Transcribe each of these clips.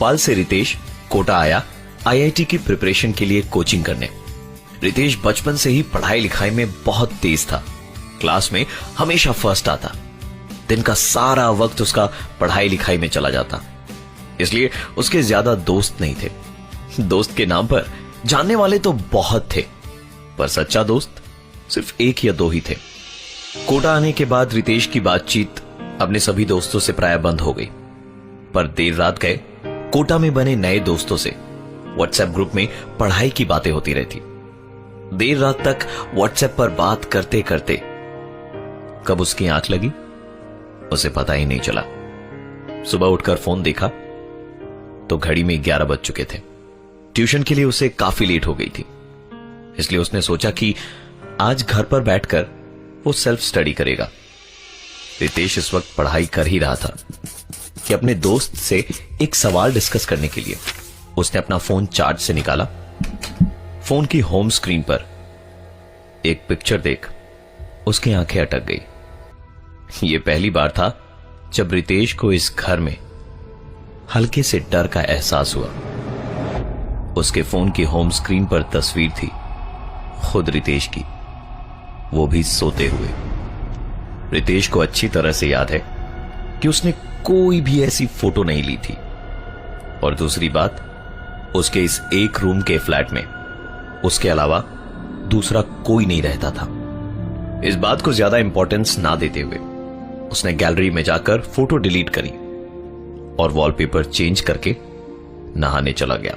भोपाल से रितेश कोटा आया आईआईटी की प्रिपरेशन के लिए कोचिंग करने। रितेश बचपन से ही पढ़ाई लिखाई में बहुत तेज था। क्लास में हमेशा फर्स्ट आता। दिन का सारा वक्त उसका पढ़ाई लिखाई में चला जाता, इसलिए उसके ज्यादा दोस्त नहीं थे। दोस्त के नाम पर जानने वाले तो बहुत थे, पर सच्चा दोस्त सिर्फ एक या दो ही थे। कोटा आने के बाद रितेश की बातचीत अपने सभी दोस्तों से प्राय बंद हो गई, पर देर रात गए कोटा में बने नए दोस्तों से व्हाट्सएप ग्रुप में पढ़ाई की बातें होती रहती। देर रात तक व्हाट्सएप पर बात करते करते कब उसकी आंख लगी उसे पता ही नहीं चला। सुबह उठकर फोन देखा तो घड़ी में 11 बज चुके थे। ट्यूशन के लिए उसे काफी लेट हो गई थी, इसलिए उसने सोचा कि आज घर पर बैठकर वो सेल्फ स्टडी करेगा। रितेश इस वक्त पढ़ाई कर ही रहा था कि अपने दोस्त से एक सवाल डिस्कस करने के लिए उसने अपना फोन चार्ज से निकाला। फोन की होम स्क्रीन पर एक पिक्चर देख उसकी आंखें अटक गई। यह पहली बार था जब रितेश को इस घर में हल्के से डर का एहसास हुआ। उसके फोन की होम स्क्रीन पर तस्वीर थी खुद रितेश की, वो भी सोते हुए। रितेश को अच्छी तरह से याद है कि उसने कोई भी ऐसी फोटो नहीं ली थी, और दूसरी बात, उसके इस एक रूम के फ्लैट में उसके अलावा दूसरा कोई नहीं रहता था। इस बात को ज्यादा इंपॉर्टेंस ना देते हुए उसने गैलरी में जाकर फोटो डिलीट करी और वॉलपेपर चेंज करके नहाने चला गया।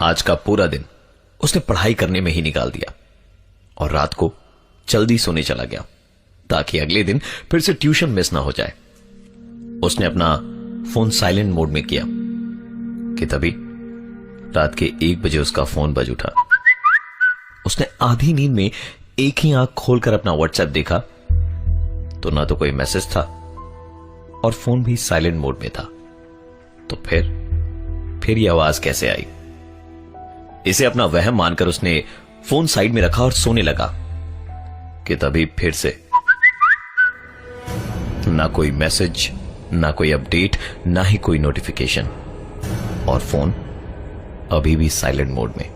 आज का पूरा दिन उसने पढ़ाई करने में ही निकाल दिया और रात को जल्दी सोने चला गया ताकि अगले दिन फिर से ट्यूशन मिस ना हो जाए। उसने अपना फोन साइलेंट मोड में किया कि तभी रात के 1 बजे उसका फोन बज उठा। उसने आधी नींद में एक ही आंख खोलकर अपना व्हाट्सएप देखा तो ना तो कोई मैसेज था और फोन भी साइलेंट मोड में था। तो फिर यह आवाज कैसे आई? इसे अपना वहम मानकर उसने फोन साइड में रखा और सोने लगा कि तभी फिर से ना कोई मैसेज, ना कोई अपडेट, ना ही कोई नोटिफिकेशन, और फोन अभी भी साइलेंट मोड में।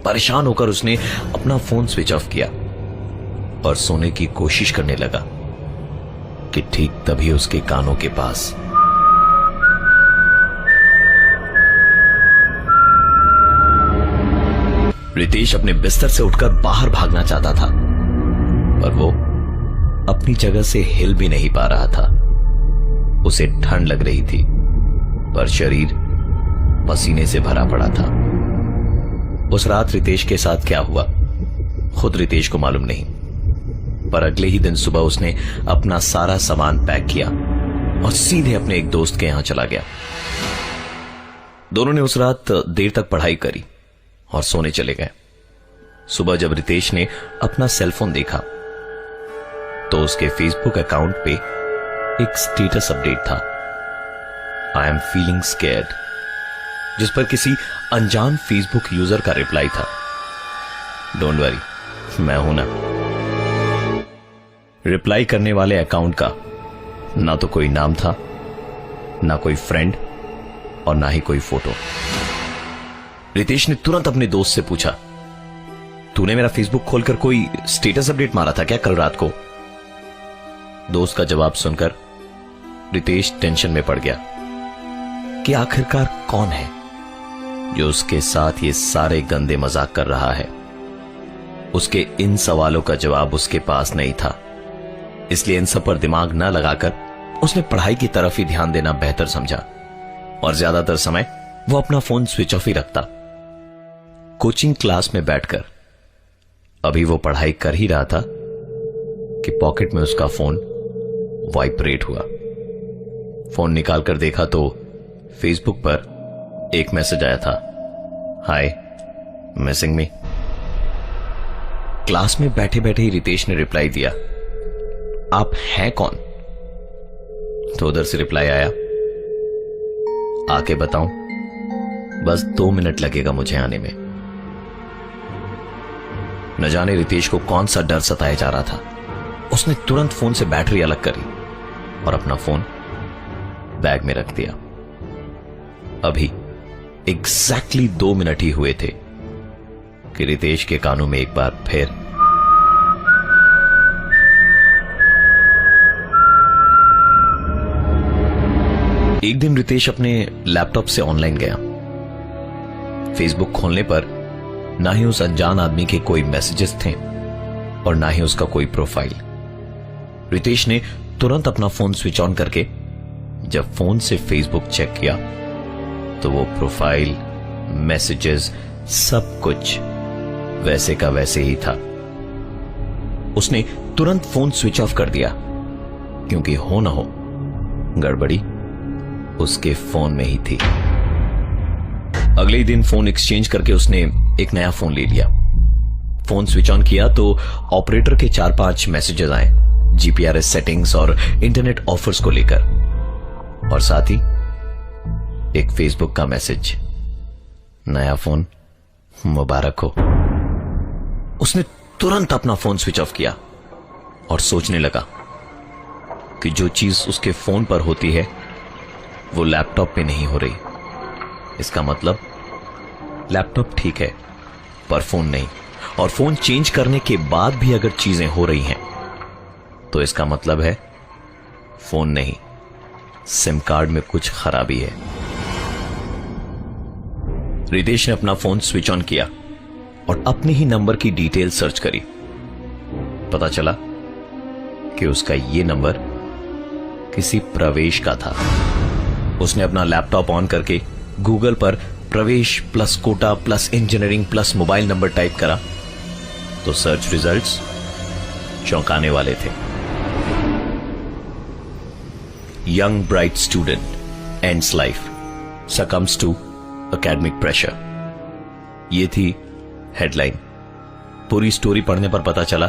परेशान होकर उसने अपना फोन स्विच ऑफ किया और सोने की कोशिश करने लगा कि ठीक तभी उसके कानों के पास रितेश अपने बिस्तर से उठकर बाहर भागना चाहता था, पर वो अपनी जगह से हिल भी नहीं पा रहा था। उसे ठंड लग रही थी, पर शरीर पसीने से भरा पड़ा था। उस रात रितेश के साथ क्या हुआ खुद रितेश को मालूम नहीं, पर अगले ही दिन सुबह उसने अपना सारा सामान पैक किया और सीधे अपने एक दोस्त के यहां चला गया। दोनों ने उस रात देर तक पढ़ाई करी और सोने चले गए। सुबह जब रितेश ने अपना सेलफोन देखा तो उसके फेसबुक अकाउंट पे एक स्टेटस अपडेट था, आई एम फीलिंग स्कैर्ड, जिस पर किसी अनजान फेसबुक यूजर का रिप्लाई था, डोंट वरी मैं हूं ना। रिप्लाई करने वाले अकाउंट का ना तो कोई नाम था, ना कोई फ्रेंड और ना ही कोई फोटो। रितेश ने तुरंत अपने दोस्त से पूछा, तूने मेरा फेसबुक खोलकर कोई स्टेटस अपडेट मारा था क्या कल रात को? दोस्त का जवाब सुनकर रितेश टेंशन में पड़ गया कि आखिरकार कौन है जो उसके साथ ये सारे गंदे मजाक कर रहा है। उसके इन सवालों का जवाब उसके पास नहीं था, इसलिए इन सब पर दिमाग न लगाकर उसने पढ़ाई की तरफ ही ध्यान देना बेहतर समझा और ज्यादातर समय वो अपना फोन स्विच ऑफ ही रखता। कोचिंग क्लास में बैठकर अभी वो पढ़ाई कर ही रहा था कि पॉकेट में उसका फोन वाइब्रेट हुआ। फोन निकालकर देखा तो फेसबुक पर एक मैसेज आया था, हाय मिसिंग मी। क्लास में बैठे बैठे ही रितेश ने रिप्लाई दिया, आप हैं कौन? तो उधर से रिप्लाई आया, आके बताऊं, बस 2 मिनट लगेगा मुझे आने में। न जाने रितेश को कौन सा डर सताया जा रहा था। उसने तुरंत फोन से बैटरी अलग करी और अपना फोन बैग में रख दिया। अभी एग्जैक्टली 2 मिनट ही हुए थे कि रितेश के कानों में एक बार फिर एक दिन रितेश अपने लैपटॉप से ऑनलाइन गया। फेसबुक खोलने पर ना ही उस अनजान आदमी के कोई मैसेजेस थे और ना ही उसका कोई प्रोफाइल। रितेश ने तुरंत अपना फोन स्विच ऑन करके जब फोन से फेसबुक चेक किया तो वो प्रोफाइल, मैसेजेस, सब कुछ वैसे का वैसे ही था। उसने तुरंत फोन स्विच ऑफ कर दिया क्योंकि हो ना हो गड़बड़ी उसके फोन में ही थी। अगले ही दिन फोन एक्सचेंज करके उसने एक नया फोन ले लिया। फोन स्विच ऑन किया तो ऑपरेटर के 4-5 मैसेजेस आए जीपीआरएस सेटिंग्स और इंटरनेट ऑफर्स को लेकर, और साथ ही एक फेसबुक का मैसेज, नया फोन मुबारक हो। उसने तुरंत अपना फोन स्विच ऑफ किया और सोचने लगा कि जो चीज उसके फोन पर होती है वो लैपटॉप पे नहीं हो रही। इसका मतलब लैपटॉप ठीक है पर फोन नहीं, और फोन चेंज करने के बाद भी अगर चीजें हो रही हैं तो इसका मतलब है फोन नहीं, सिम कार्ड में कुछ खराबी है। रितेश ने अपना फोन स्विच ऑन किया और अपने ही नंबर की डिटेल सर्च करी। पता चला कि उसका ये नंबर किसी प्रवेश का था। उसने अपना लैपटॉप ऑन करके गूगल पर प्रवेश plus Kota plus engineering plus mobile number type करा तो सर्च रिजल्ट्स चौंकाने वाले थे। Young bright student ends life, succumbs to academic pressure, ये थी हेडलाइन। पूरी स्टोरी पढ़ने पर पता चला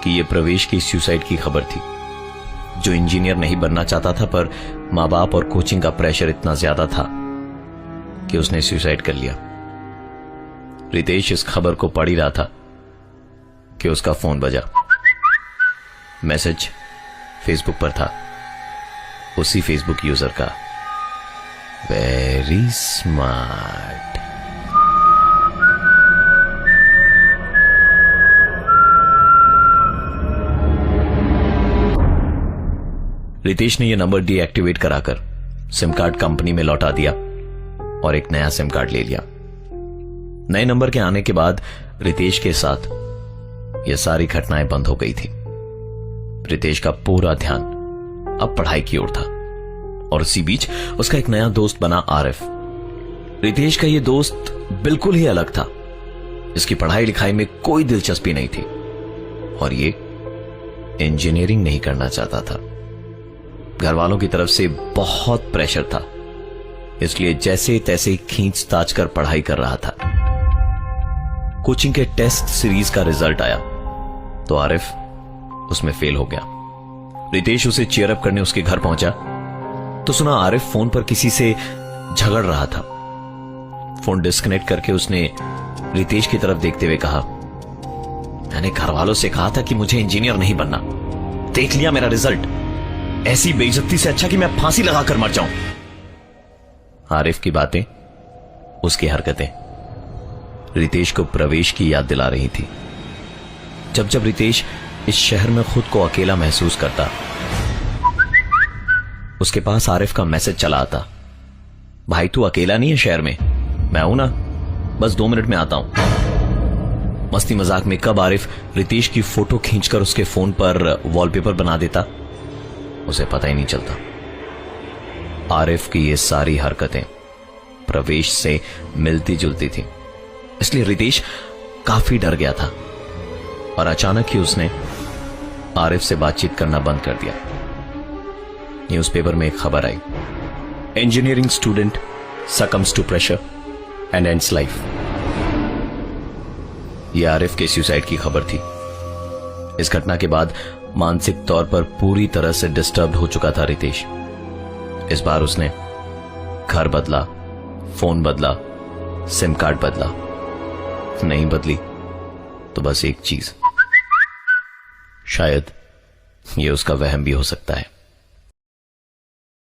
कि यह प्रवेश की सुसाइड की खबर थी, जो इंजीनियर नहीं बनना चाहता था पर मां बाप और कोचिंग का प्रेशर इतना ज्यादा था कि उसने सुसाइड कर लिया। रितेश इस खबर को पढ़ ही रहा था कि उसका फोन बजा। मैसेज फेसबुक पर था, उसी फेसबुक यूजर का। Very smart. रितेश ने यह नंबर डीएक्टिवेट कराकर सिम कार्ड कंपनी में लौटा दिया और एक नया सिम कार्ड ले लिया। नए नंबर के आने के बाद रितेश के साथ यह सारी घटनाएं बंद हो गई थी। रितेश का पूरा ध्यान अब पढ़ाई की ओर था और इसी बीच उसका एक नया दोस्त बना आरिफ। रितेश का यह दोस्त बिल्कुल ही अलग था। इसकी पढ़ाई लिखाई में कोई दिलचस्पी नहीं थी और ये इंजीनियरिंग नहीं करना चाहता था। घर वालों की तरफ से बहुत प्रेशर था, इसलिए जैसे तैसे खींच ताच कर पढ़ाई कर रहा था। कोचिंग के टेस्ट सीरीज का रिजल्ट आया तो आरिफ उसमें फेल हो गया। रितेश उसे चीयर अप करने उसके घर पहुंचा तो सुना आरिफ फोन पर किसी से झगड़ रहा था। फोन डिस्कनेक्ट करके उसने रितेश की तरफ देखते हुए कहा, मैंने घर वालों से कहा था कि मुझे इंजीनियर नहीं बनना, देख लिया मेरा रिजल्ट। ऐसी बेइज्जती से अच्छा कि मैं फांसी लगाकर मर जाऊं। आरिफ की बातें, उसकी हरकतें रितेश को प्रवेश की याद दिला रही थी। जब जब रितेश इस शहर में खुद को अकेला महसूस करता, उसके पास आरिफ का मैसेज चला आता, भाई तू अकेला नहीं है शहर में, मैं हूं ना, बस 2 मिनट में आता हूं। मस्ती मजाक में कब आरिफ रितेश की फोटो खींचकर उसके फोन पर वॉलपेपर बना देता उसे पता ही नहीं चलता। आरिफ की ये सारी हरकतें प्रवेश से मिलती जुलती थी, इसलिए रितेश काफी डर गया था और अचानक ही उसने आरिफ से बातचीत करना बंद कर दिया। न्यूज़पेपर में एक खबर आई, engineering student succumbs to pressure and ends life. यह आरिफ के सुसाइड की खबर थी। इस घटना के बाद मानसिक तौर पर पूरी तरह से डिस्टर्ब हो चुका था रितेश। इस बार उसने घर बदला, फोन बदला, सिम कार्ड बदला, नहीं बदली तो बस एक चीज, शायद यह उसका वहम भी हो सकता है।